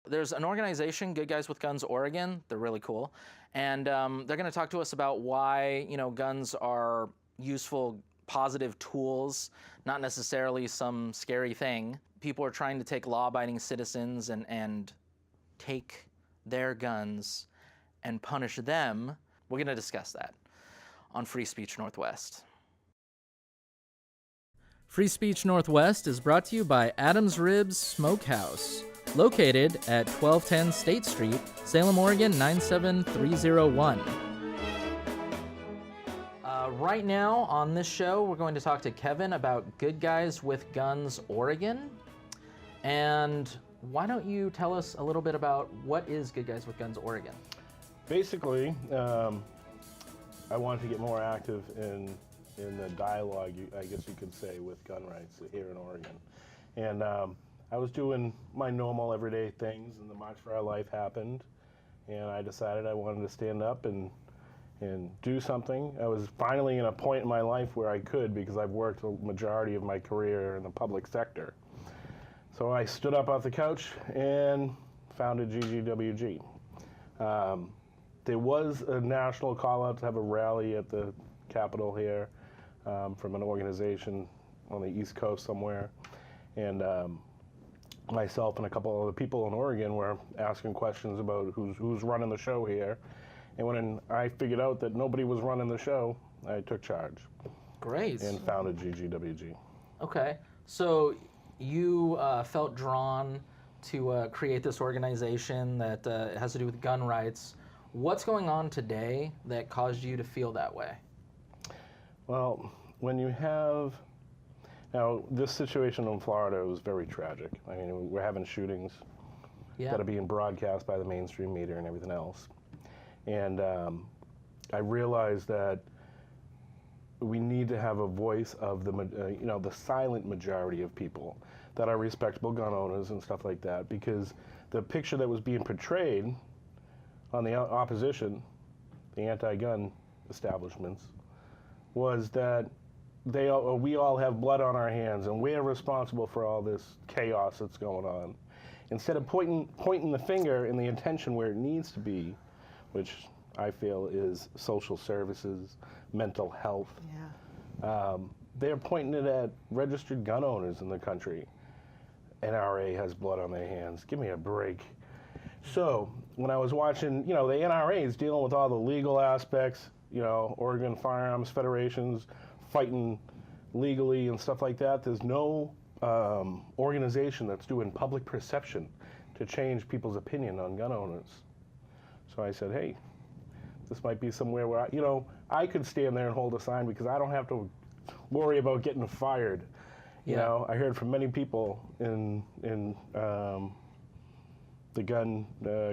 there's an organization, Good Guys with Guns Oregon. They're really cool. And they're going to talk to us about why, guns are useful, positive tools, not necessarily some scary thing. People are trying to take law-abiding citizens and take their guns and punish them. We're going to discuss that on Free Speech Northwest. Free Speech Northwest is brought to you by Adams Ribs Smokehouse, located at 1210 State Street, Salem, Oregon 97301. Right now on this show, we're going to talk to Kevin about Good Guys with Guns Oregon. And why don't you tell us a little bit about what is Good Guys with Guns Oregon? Basically, I wanted to get more active in the dialogue, I guess you could say, with gun rights here in Oregon. And I was doing my normal everyday things, and the March for Our Life happened, and I decided I wanted to stand up and do something. I was finally in a point in my life where I could, because I've worked the majority of my career in the public sector. So I stood up off the couch and founded GGWG. There was a national call-out to have a rally at the Capitol here from an organization on the East Coast somewhere. And myself and a couple other people in Oregon were asking questions about who's running the show here. And when I figured out that nobody was running the show, I took charge. Great. And founded GGWG. Okay. So you felt drawn to create this organization that has to do with gun rights. What's going on today that caused you to feel that way? Well, when you have, now this situation in Florida was very tragic. I mean, we're having shootings that are being broadcast by the mainstream media and everything else. And I realized that we need to have a voice of the, the silent majority of people that are respectable gun owners and stuff like that, because the picture that was being portrayed on the opposition, the anti-gun establishments, was that we all have blood on our hands and we're responsible for all this chaos that's going on. Instead of pointing the finger in the intention where it needs to be, which I feel is social services, mental health, they're pointing it at registered gun owners in the country. NRA has blood on their hands. Give me a break. So when I was watching, the NRA is dealing with all the legal aspects, Oregon Firearms Federation's fighting legally and stuff like that. There's no organization that's doing public perception to change people's opinion on gun owners. So I said, hey, this might be somewhere where, I could stand there and hold a sign because I don't have to worry about getting fired. You know, I heard from many people in the gun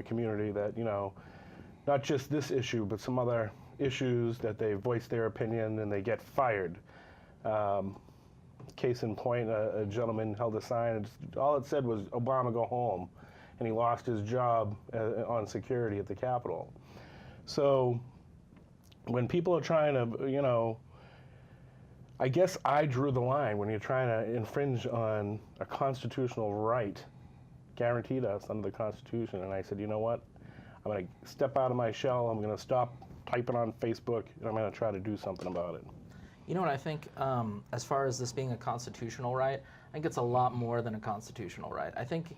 community that, not just this issue, but some other issues that they voice their opinion and they get fired. Case in point, a gentleman held a sign and all it said was, Obama go home, and he lost his job on security at the Capitol. So when people are trying to, I guess I drew the line when you're trying to infringe on a constitutional right guaranteed us under the Constitution. And I said, you know what? I'm going to step out of my shell. I'm going to stop typing on Facebook, and I'm going to try to do something about it. You know what I think, as far as this being a constitutional right, I think it's a lot more than a constitutional right. I think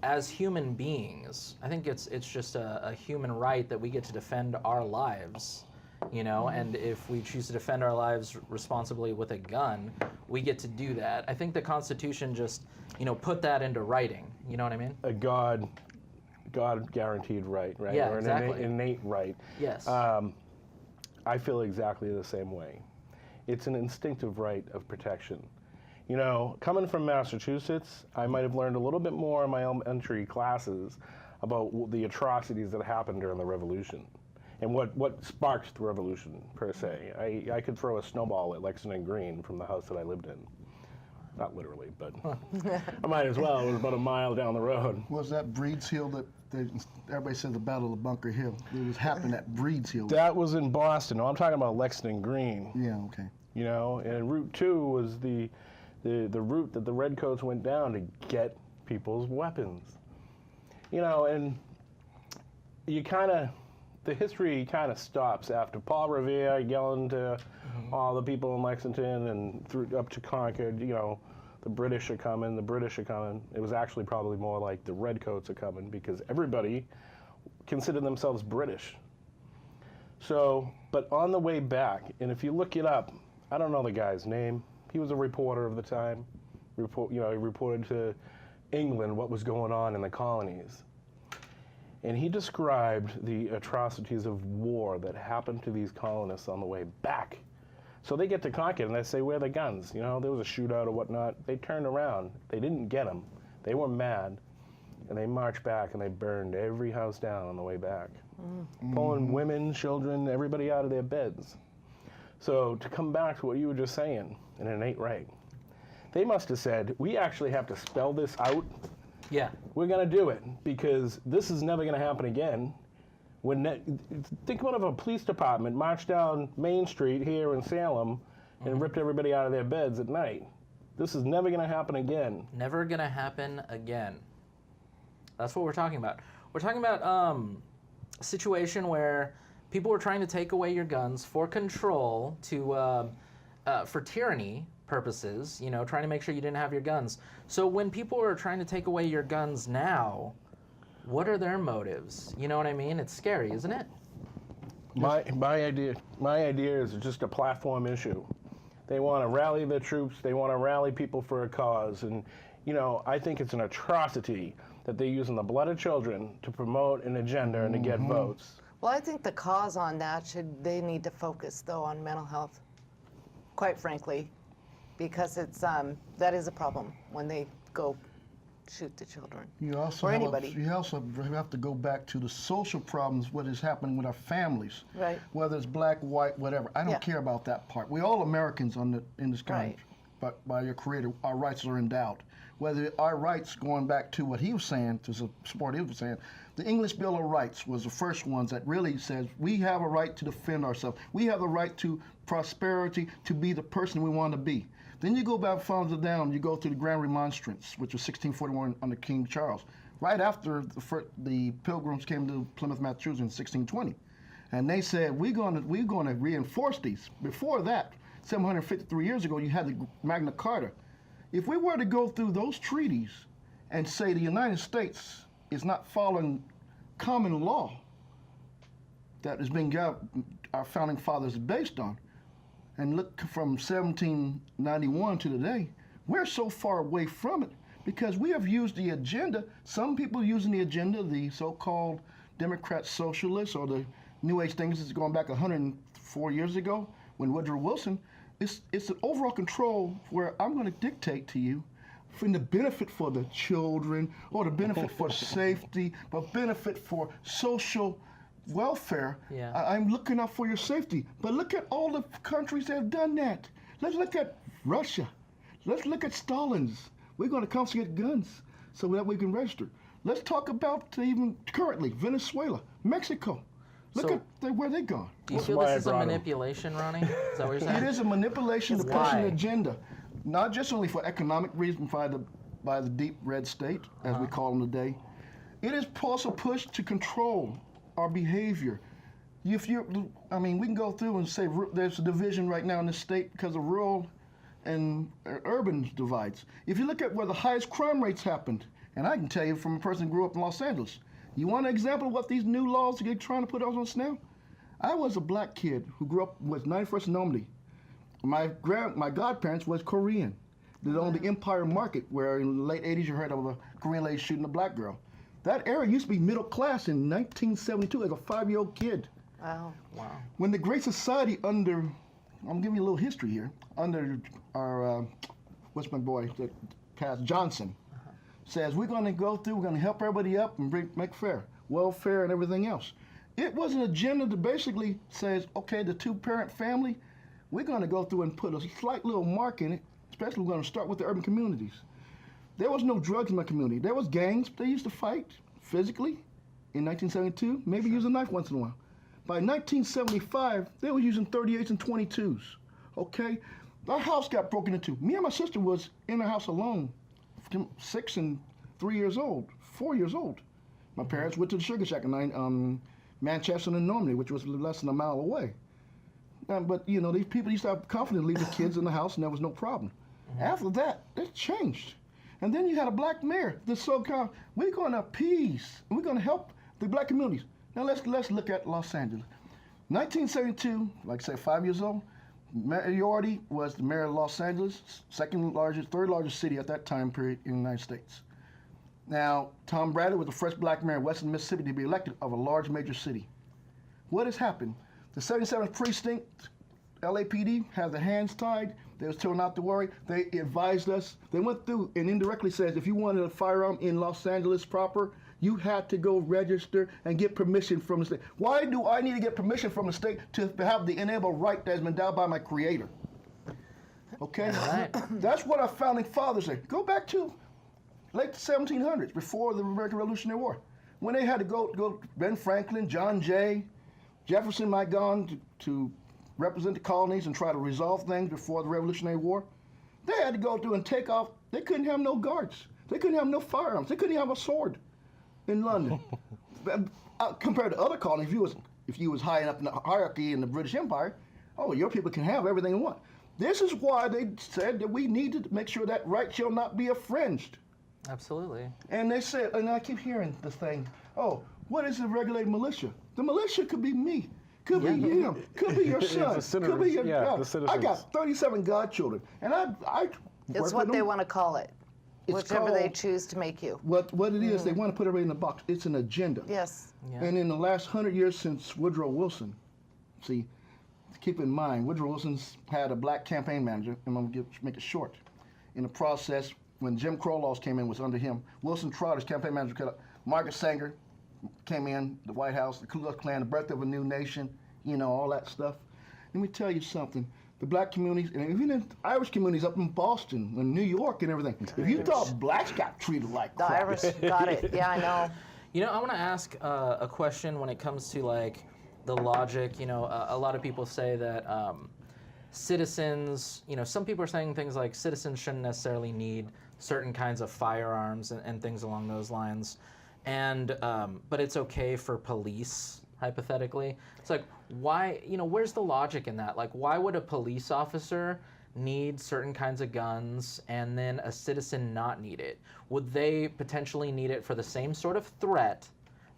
as human beings, I think it's just a human right that we get to defend our lives. And if we choose to defend our lives responsibly with a gun, we get to do that. I think the Constitution just, put that into writing. You know what I mean? A God guaranteed right? Yeah, or exactly. An innate right. Yes. I feel exactly the same way. It's an instinctive right of protection. Coming from Massachusetts, I might have learned a little bit more in my elementary classes about the atrocities that happened during the Revolution. And what sparked the revolution, per se. I could throw a snowball at Lexington Green from the house that I lived in. Not literally, but I might as well. It was about a mile down the road. Was that Breeds Hill that everybody said the Battle of Bunker Hill? It was happening at Breeds Hill. That was in Boston. No, I'm talking about Lexington Green. Yeah, okay. And Route 2 was the route that the Redcoats went down to get people's weapons. You know, and you kind of, the history kind of stops after Paul Revere yelling to all the people in Lexington and through up to Concord, you know, the British are coming, the British are coming. It was actually probably more like the Redcoats are coming because everybody considered themselves British. So, but on the way back, and if you look it up, I don't know the guy's name. He was a reporter of the time. He reported to England what was going on in the colonies. And he described the atrocities of war that happened to these colonists on the way back. So they get to Concord and they say, where are the guns? You know, there was a shootout or whatnot. They turned around. They didn't get them. They were mad. And they marched back and they burned every house down on the way back. Pulling women, children, everybody out of their beds. So to come back to what you were just saying, and it ain't right. They must have said, we actually have to spell this out. Yeah. We're going to do it because this is never going to happen again. Think about if a police department marched down Main Street here in Salem and ripped everybody out of their beds at night. This is never going to happen again. Never going to happen again. That's what we're talking about. We're talking about a situation where people were trying to take away your guns for control, for tyranny purposes, you know, trying to make sure you didn't have your guns. So when people are trying to take away your guns now, what are their motives? You know what I mean? It's scary, isn't it? My idea is just a platform issue. They want to rally the troops. They want to rally people for a cause. And, you know, I think it's an atrocity that they're using the blood of children to promote an agenda and to get votes. Well, I think the cause on that they need to focus, though, on mental health, quite frankly, because it's, that is a problem when they go shoot the children. You also or have anybody. You also have to go back to the social problems, what is happening with our families. Right. Whether it's black, white, whatever. I don't care about that part. We're all Americans in this country. But by your creator, our rights are endowed. Whether our rights, going back to what he was saying, to support what he was saying, the English Bill of Rights was the first ones that really says we have a right to defend ourselves. We have the right to prosperity, to be the person we want to be. Then you go back farther down, you go to the Grand Remonstrance, which was 1641 under King Charles, right after the Pilgrims came to Plymouth, Massachusetts in 1620. And they said, we're going to reinforce these. Before that, 753 years ago, you had the Magna Carta. If we were to go through those treaties and say the United States is not following common law that has been our founding fathers based on, and look from 1791 to today, we're so far away from it because we have used the agenda. Some people using the agenda, the so-called Democrat socialists or the New Age things that's going back 104 years ago when Woodrow Wilson, it's an overall control where I'm going to dictate to you for the benefit for the children or the benefit for safety, but benefit for social welfare. Yeah. I'm looking out for your safety. But look at all the countries that have done that. Let's look at Russia. Let's look at Stalin's. We're going to confiscate guns so that we can register. Let's talk about even currently Venezuela, Mexico. Look at where they've gone. Do you feel this is a manipulation, Ronnie? Is that what you're saying? It is a manipulation to push an agenda, not just only for economic reasons by the deep red state, as we call them today. It is also pushed to control our behavior. We can go through and say there's a division right now in the state because of rural and urban divides. If you look at where the highest crime rates happened, and I can tell you from a person who grew up in Los Angeles, you want an example of what these new laws are trying to put on us now? I was a black kid who grew up with 91st Normandy. My godparents was Korean. They owned the Empire Market, where in the late 80s you heard of a Korean lady shooting a black girl. That era used to be middle class in 1972 as a 5-year-old kid. Wow. When the Great Society I'm giving you a little history here, under our, what's my boy that passed, Johnson, says we're going to go through, we're going to help everybody up and make welfare and everything else. It was an agenda that basically says, okay, the two-parent family, we're going to go through and put a slight little mark in it, especially we're going to start with the urban communities. There was no drugs in my community. There was gangs. They used to fight physically in 1972, maybe use a knife once in a while. By 1975, they were using 38s and 22s, okay? Our house got broken into. Me and my sister was in the house alone, 6 and 3 years old, 4 years old. My parents went to the Sugar Shack in Manchester and Normandy, which was less than a mile away. But you know, these people used to have confidence to leave the kids in the house, and there was no problem. After that, it changed. And then you had a black mayor, this so-called, we're going to appease, and we're going to help the black communities. Now let's look at Los Angeles. 1972, like I said, 5 years old, majority was the mayor of Los Angeles, third largest city at that time period in the United States. Now, Tom Bradley was the first black mayor in western Mississippi to be elected of a large major city. What has happened? The 77th precinct, LAPD, had their hands tied. They was told not to worry. They advised us. They went through and indirectly says if you wanted a firearm in Los Angeles proper, you had to go register and get permission from the state. Why do I need to get permission from the state to have the inalienable right that has been endowed by my creator? Okay? Right. That's what our founding fathers said. Go back to late 1700s, before the American Revolutionary War. When they had to go Ben Franklin, John Jay, Jefferson might gone to represent the colonies and try to resolve things before the Revolutionary War. They had to go through and take off. They couldn't have no guards. They couldn't have no firearms. They couldn't even have a sword in London. Compared to other colonies, if you was high enough in the hierarchy in the British Empire, oh, your people can have everything they want. This is why they said that we need to make sure that right shall not be infringed. Absolutely. And they said, and I keep hearing the thing, oh, what is a regulated militia? The militia could be me. Could be you, could be your son, could be your God. I got 37 godchildren, and I It's what they want to call it, whichever they choose to make you. What it is, they want to put everything in a box. It's an agenda. Yes. Yeah. And in the last 100 years since Woodrow Wilson, see, keep in mind, Woodrow Wilson's had a black campaign manager, and I'm going to make it short. In the process, when Jim Crow laws came in, was under him. Wilson Trout, his campaign manager, cut up. Margaret Sanger came in, the White House, the Ku Klux Klan, the birth of a new nation, you know, all that stuff. Let me tell you something. The black communities, and even in Irish communities up in Boston and New York and everything, if you thought blacks got treated like crap. The Irish got it. Yeah, I know. You know, I want to ask a question when it comes to like the logic. You know, a lot of people say that citizens, you know, some people are saying things like citizens shouldn't necessarily need certain kinds of firearms and things along those lines. And but it's okay for police, hypothetically. It's like, why, you know, where's the logic in that? Like, why would a police officer need certain kinds of guns and then a citizen not need it? Would they potentially need it for the same sort of threat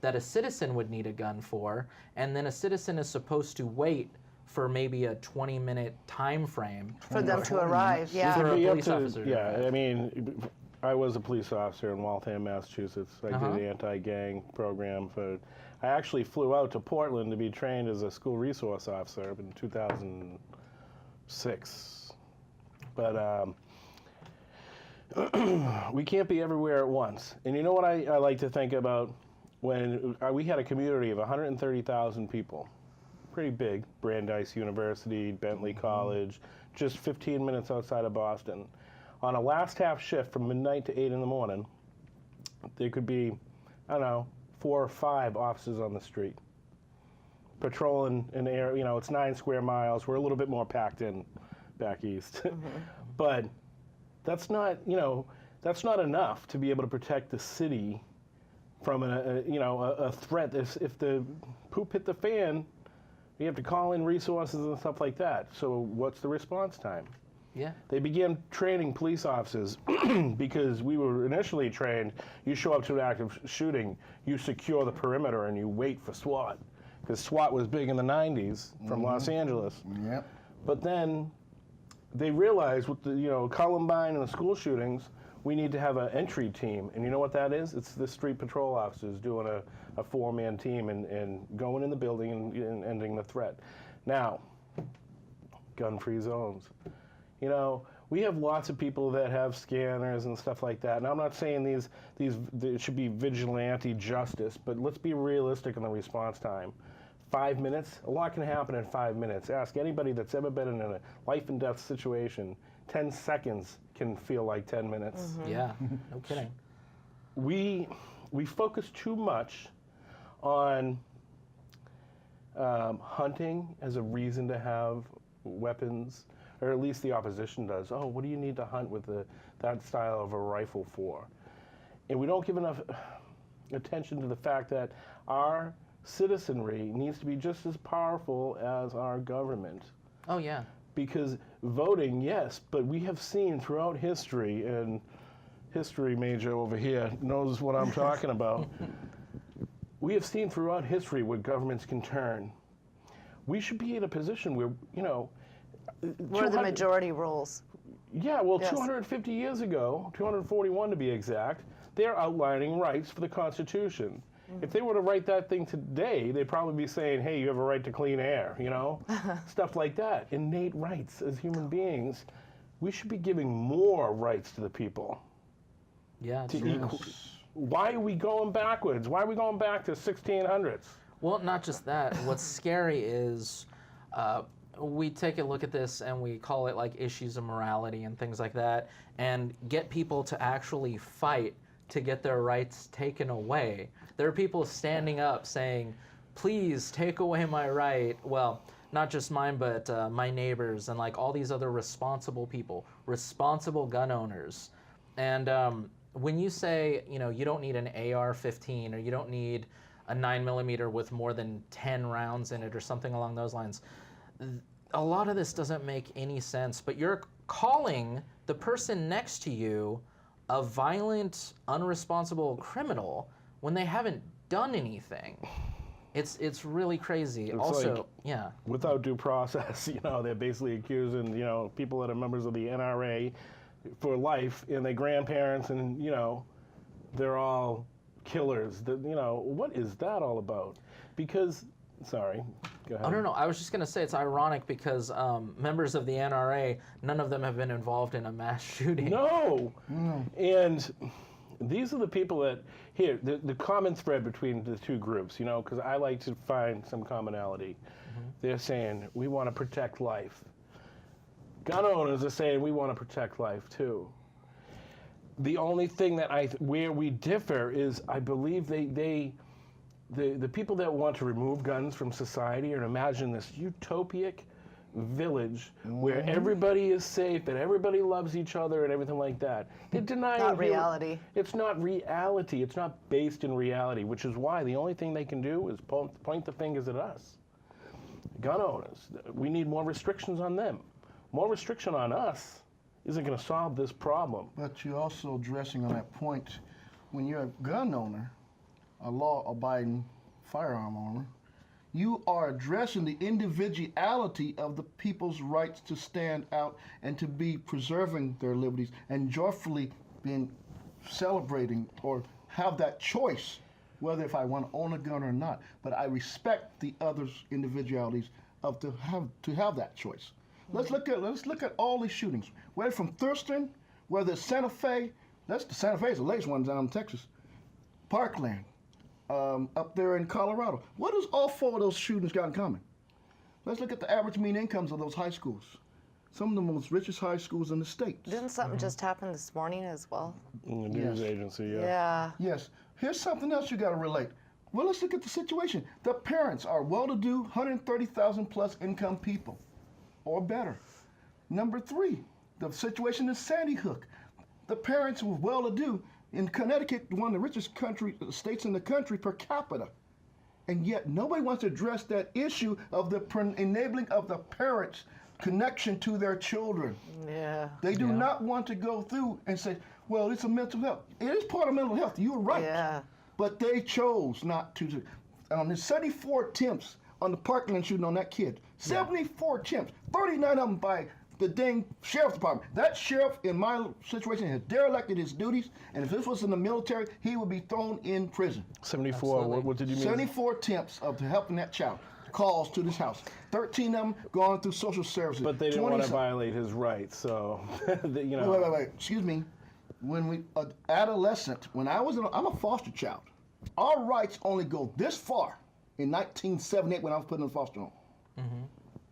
that a citizen would need a gun for, and then a citizen is supposed to wait for maybe a 20-minute time frame For them to arrive, for yeah. a police officer to Yeah, arrive? I mean, I was a police officer in Waltham, Massachusetts. I did the anti-gang program for. I actually flew out to Portland to be trained as a school resource officer in 2006. But we can't be everywhere at once. And you know what I like to think about? When we had a community of 130,000 people, pretty big, Brandeis University, Bentley College, just 15 minutes outside of Boston. On a last half shift from midnight to 8 in the morning, there could be, I don't know, 4 or 5 officers on the street, patrolling an area. You know, it's 9 square miles. We're a little bit more packed in back east. But that's not, you know, that's not enough to be able to protect the city from a threat. If the poop hit the fan, you have to call in resources and stuff like that. So what's the response time? Yeah. They began training police officers because we were initially trained, you show up to an active shooting, you secure the perimeter and you wait for SWAT. Because SWAT was big in the 90s from Los Angeles. Yep. But then they realized with the, you know, Columbine and the school shootings, we need to have an entry team. And you know what that is? It's the street patrol officers doing a 4-man team and going in the building and ending the threat. Now, gun-free zones. You know, we have lots of people that have scanners and stuff like that. And I'm not saying these it should be vigilante justice, but let's be realistic in the response time. 5 minutes, a lot can happen in 5 minutes. Ask anybody that's ever been in a life and death situation. 10 seconds can feel like 10 minutes. Yeah, no kidding. We focus too much on hunting as a reason to have weapons, or at least the opposition does. Oh, what do you need to hunt with that style of a rifle for? And we don't give enough. attention to the fact that our citizenry needs to be just as powerful as our government. Oh, yeah. Because voting, yes, but we have seen throughout history, and history major over here knows what I'm talking about. We have seen throughout history where governments can turn. We should be in a position where, you know, Where the majority rules. yeah, well, Yes. 250 years ago, 241 to be exact, they're outlining rights for the Constitution. If they were to write that thing today, they'd probably be saying, hey, you have a right to clean air, you know? Stuff like that. Innate rights as human beings. We should be giving more rights to the people. Yeah, it's To true. Why are we going backwards? Why are we going back to 1600s? Well, not just that. What's scary is we take a look at this and we call it like issues of morality and things like that, and get people to actually fight to get their rights taken away. There are people standing up saying, please take away my right. Well, not just mine, but my neighbors and like all these other responsible people, responsible gun owners. And when you say, you know, you don't need an AR-15 or you don't need a 9mm with more than 10 rounds in it or something along those lines, a lot of this doesn't make any sense, but you're calling the person next to you a violent, unresponsible criminal when they haven't done anything. It's really crazy. It's also, like, yeah. without due process, you know, they're basically accusing, you know, people that are members of the NRA for life and their grandparents, and, you know, they're all killers. You know, what is that all about? Because, sorry, go ahead. Oh, no, I was just going to say it's ironic because members of the NRA, none of them have been involved in a mass shooting. No! And these are the people that, here, the common thread between the two groups, you know, because I like to find some commonality. They're saying, we want to protect life. Gun owners are saying, we want to protect life too. The only thing that where we differ is, I believe the people that want to remove guns from society and imagine this utopic village where everybody is safe and everybody loves each other and everything like that. They're denying Not reality. It's not reality. It's not based in reality, which is why the only thing they can do is point the fingers at us. Gun owners, we need more restrictions on them. More restriction on us isn't going to solve this problem. But you're also addressing on that point, when you're a gun owner, a law-abiding firearm owner, you are addressing the individuality of the people's rights to stand out and to be preserving their liberties and joyfully being celebrating or have that choice, whether if I want to own a gun or not. But I respect the other's individualities of to have that choice. Let's look at all these shootings, whether from Thurston, whether it's Santa Fe. Santa Fe is the latest one down in Texas. Parkland, up there in Colorado. What does all four of those shootings got in common? Let's look at the average mean incomes of those high schools. Some of the most richest high schools in the state. Didn't something just happen this morning as well? In the news agency, yeah. Yeah. Yes. Here's something else you got to relate. Well, let's look at the situation. The parents are well-to-do, 130,000 plus income people, or better. Number three, the situation in Sandy Hook. The parents were well-to-do. In Connecticut, one of the richest states in the country per capita. And yet nobody wants to address that issue of the enabling of the parents' connection to their children. Yeah. They do not want to go through and say, well, it's a mental health. It is part of mental health. You're right. Yeah. But they chose not to. On the 74 attempts on the Parkland shooting on that kid, 74 attempts, 39 of them by the dang sheriff's department. That sheriff, in my situation, has derelicted his duties, and if this was in the military, he would be thrown in prison. 74, what did you mean? 74 attempts of helping that child. Calls to this house. 13 of them going through social services. But they didn't want to violate his rights, so, you know. Wait. Excuse me. When we, adolescent, when I'm a foster child. Our rights only go this far in 1978 when I was put in a foster home.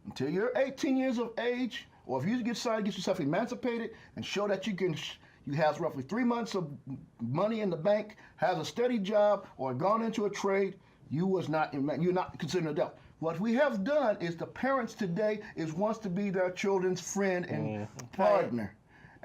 Until you're 18 years of age, or if you decide to get yourself emancipated and show that you have roughly 3 months of money in the bank, has a steady job, or gone into a trade, you're not considered an adult. What we have done is the parents today wants to be their children's friend and partner.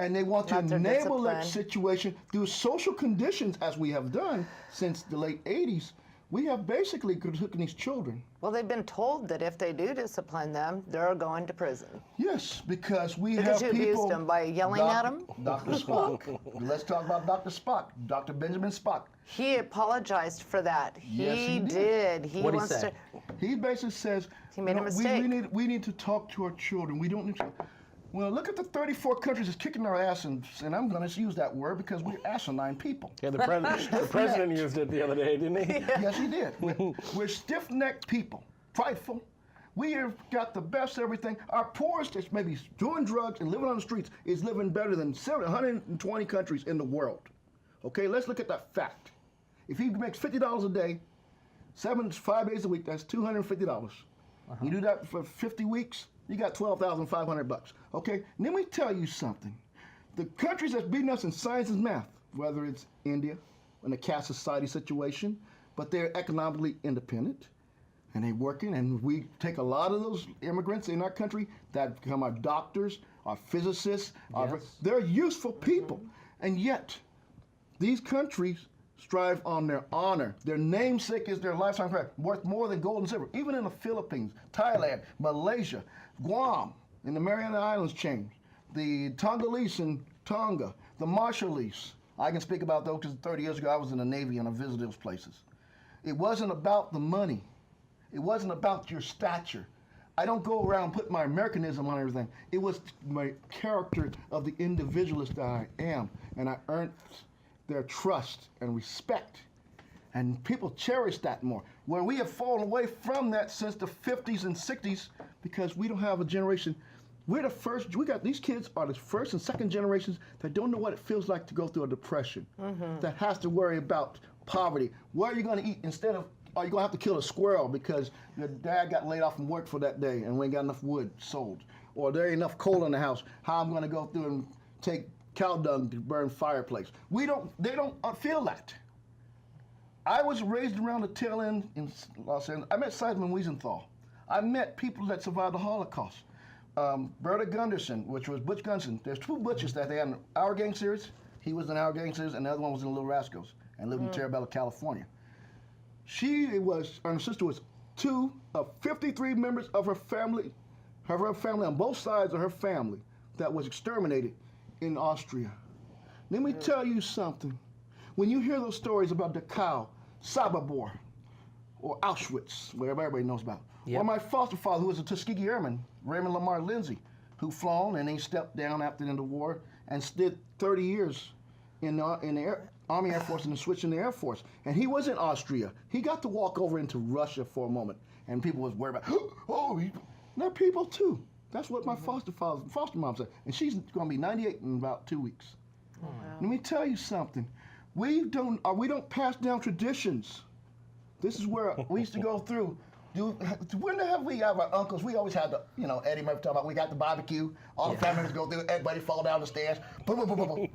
And they want to Not their enable that discipline. situation through social conditions, as we have done since the late 80s. We have basically cooking these children. Well, they've been told that if they do discipline them, they're going to prison. Yes, because we Because have you people. abused them by yelling at them? Dr. Spock. Let's talk about Dr. Spock, Dr. Benjamin Spock. He apologized for that. Yes, he did. What'd he wants say? to. He basically says, He made a mistake. we need to talk to our children. We don't need to. Well, look at the 34 countries that's kicking our ass, and I'm going to use that word because we're asinine people. Yeah, the president used it the other day, didn't he? Yes, he did. We're stiff-necked people, prideful. We have got the best everything. Our poorest that's maybe doing drugs and living on the streets is living better than 120 countries in the world. Okay, let's look at that fact. If he makes $50 a day, 5 days a week, that's $250. You do that for 50 weeks, you got $12,500. Okay, and let me tell you something. The countries that's beating us in science and math, whether it's India, in a caste society situation, but they're economically independent, and they're working, and we take a lot of those immigrants in our country that become our doctors, our physicists, they're useful people, and yet these countries strive on their honor. Their namesake is their lifetime credit, worth more than gold and silver. Even in the Philippines, Thailand, Malaysia, Guam, in the Mariana Islands chain, the Tongolese in Tonga, the Marshallese. I can speak about those because 30 years ago I was in the Navy and I visited those places. It wasn't about the money. It wasn't about your stature. I don't go around putting my Americanism on everything. It was my character of the individualist that I am, and I earned their trust and respect. And people cherish that more. Where we have fallen away from that since the 50s and 60s because we don't have a generation. We're the first, these kids are the first and second generations that don't know what it feels like to go through a depression, that has to worry about poverty. What are you going to eat instead of, are you going to have to kill a squirrel because your dad got laid off from work for that day and we ain't got enough wood sold? Or there ain't enough coal in the house. How I'm going to go through and take cow dung to burn fireplace. They don't feel that. I was raised around the tail end in Los Angeles. I met Simon Wiesenthal. I met people that survived the Holocaust. Berta Gunderson, which was Butch Gunderson. There's two Butches that they had in Our Gang series. He was in Our Gang series, and the other one was in Little Rascals, and lived in Terabella, California. Her sister was 2 of 53 members of her family on both sides of her family that was exterminated in Austria. Let me tell you something. When you hear those stories about Dachau, Sobibor, or Auschwitz, where everybody knows about, or my foster father, who was a Tuskegee Airman, Raymond Lamar Lindsay, who flown and he stepped down after the end of the war and did 30 years in the Army Air Force and then switched in the Air Force. And he was in Austria. He got to walk over into Russia for a moment, and people was worried about, they're people too. That's what my foster mom said. And she's going to be 98 in about 2 weeks. Oh, wow. Let me tell you something. We don't pass down traditions. This is where we used to go through. When the hell we have our uncles? We always had the, Eddie Murphy talking about we got the barbecue. All the family members go through. Everybody fall down the stairs. Boom, boom, boom, boom,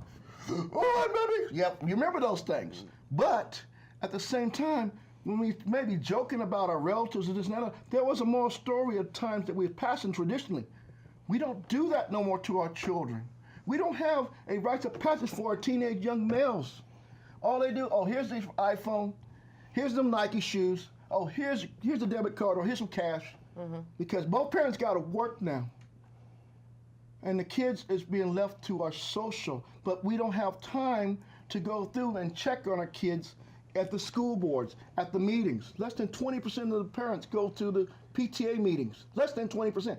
boom. All right, baby. Yep, you remember those things. But at the same time, when we may be joking about our relatives and this and that, there was a moral story at times that we were passing traditionally. We don't do that no more to our children. We don't have a rites of passage for our teenage young males. All they do, here's the iPhone, here's them Nike shoes, here's a debit card, or here's some cash. Because both parents got to work now. And the kids is being left to our social, but we don't have time to go through and check on our kids at the school boards, at the meetings. Less than 20% of the parents go to the PTA meetings. Less than 20%.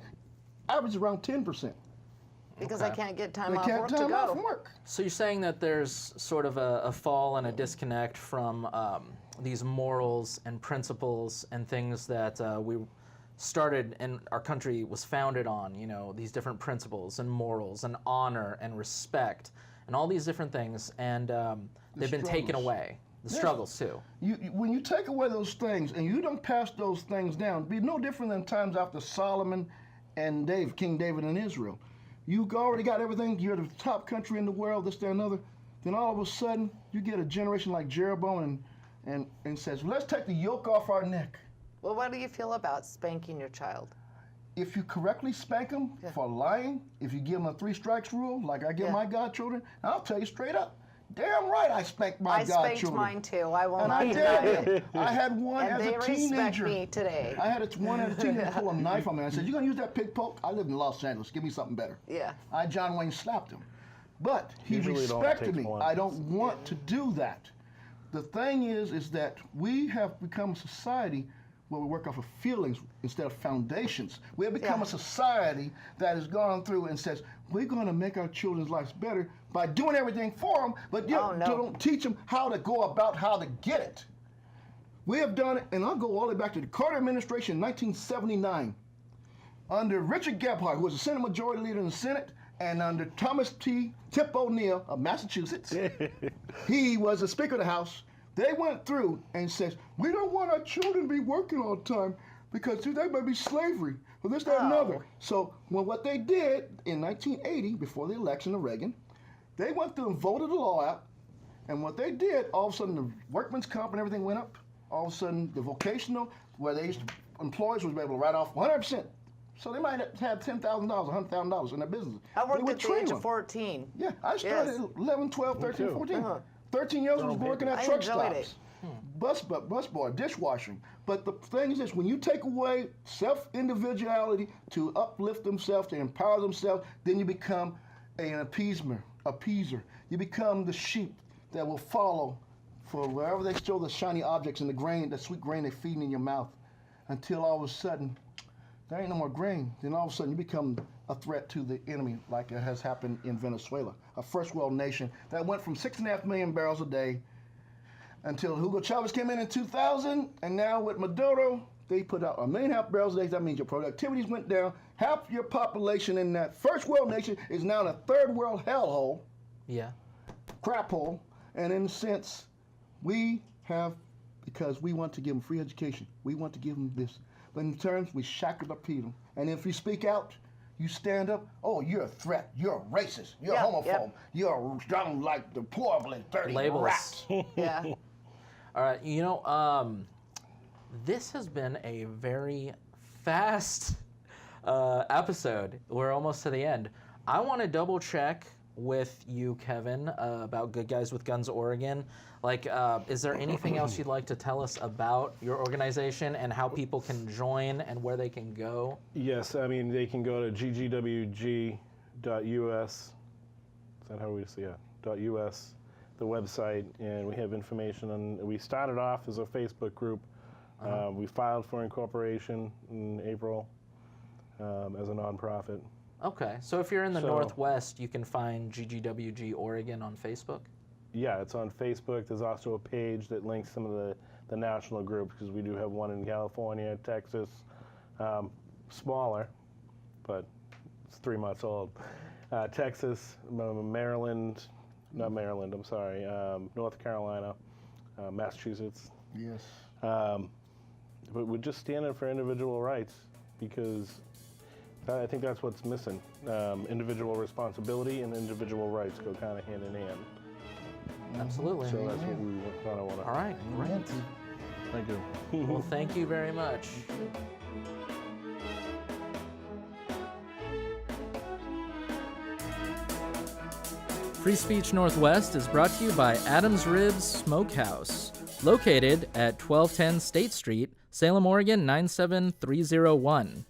Average around 10%. Because I can't get time off They work can't to time off go. from work. So you're saying that there's sort of a fall and a disconnect from these morals and principles and things that we started and our country was founded on, these different principles and morals and honor and respect and all these different things, and they've been taken away. The struggles too. When you take away those things and you don't pass those things down, it'd be no different than times after Solomon and King David in Israel. You already got everything, you're the top country in the world, this, that, and another. Then all of a sudden, you get a generation like Jeroboam and says, let's take the yoke off our neck. Well, what do you feel about spanking your child? if you correctly spank them for lying, if you give them a 3 strikes rule, like I give my godchildren, I'll tell you straight up, damn right I spanked my godchildren. I spanked mine too. I will And not I deny it. did. I had one And as they a teenager. respect me today. I had one as a teenager pull a knife on me. I said, "You gonna use that pig poke? I live in Los Angeles. Give me something better." Yeah. I John Wayne slapped him, but he Usually don't respected take me. one. I don't want to do that. The thing is that we have become a society where we work off of feelings instead of foundations. We have become a society that has gone through and says, we're going to make our children's lives better by doing everything for them, but you don't teach them how to go about how to get it. We have done it, and I'll go all the way back to the Carter administration in 1979. Under Richard Gephardt, who was the Senate Majority Leader in the Senate, and under Thomas Tip O'Neill of Massachusetts, he was the Speaker of the House. They went through and said, we don't want our children to be working all the time because that might be slavery or this, that, and another. So what they did in 1980, before the election of Reagan, they went through and voted the law out. And what they did, all of a sudden the workman's comp and everything went up. All of a sudden the vocational, where they used to, employers was able to write off 100%. So they might have $10,000, $100,000 in their business. I worked at the age of 14. Yeah, I started at 11, 12, 13, 14. 13 years I was working at truck stops. Bus boy, dishwashing. But the thing is this, when you take away self-individuality to uplift themselves, to empower themselves, then you become an appeaser. You become the sheep that will follow for wherever they show the shiny objects and the grain, the sweet grain they're feeding in your mouth, until all of a sudden, there ain't no more grain. Then all of a sudden you become a threat to the enemy, like it has happened in Venezuela, a first world nation that went from 6.5 million barrels a day until Hugo Chavez came in 2000, and now with Maduro, they put out 1.5 million barrels a day. That means your productivities went down. Half your population in that first world nation is now in a third world hellhole. Yeah. Crap hole. And in a sense, we have, because we want to give them free education, we want to give them this. But in terms, we shackle up people. And if you speak out, you stand up, oh, you're a threat, you're a racist, you're a homophobe, you're down like the poor, dirty Labels. rats. Yeah. All right, you know, this has been a very fast episode. We're almost to the end. I want to double check with you, Kevin, about Good Guys with Guns Oregon. Like, is there anything else you'd like to tell us about your organization and how people can join and where they can go? Yes, I mean, they can go to ggwg.us. Is that how we say it? .us, the website, and we have information on. We started off as a Facebook group. We filed for incorporation in April as a nonprofit. Okay, so if you're in the Northwest, you can find GGWG Oregon on Facebook? Yeah, it's on Facebook. There's also a page that links some of the national groups, because we do have one in California, Texas, smaller, but it's 3 months old. Texas, Maryland, not Maryland, I'm sorry, North Carolina, Massachusetts. Yes. But we're just standing for individual rights, because I think that's what's missing. Individual responsibility and individual rights go kind of hand in hand. Absolutely. So that's what we kind of want to. All right, great. Thank you. Well, thank you very much. Free Speech Northwest is brought to you by Adams Ribs Smokehouse, located at 1210 State Street, Salem, Oregon 97301.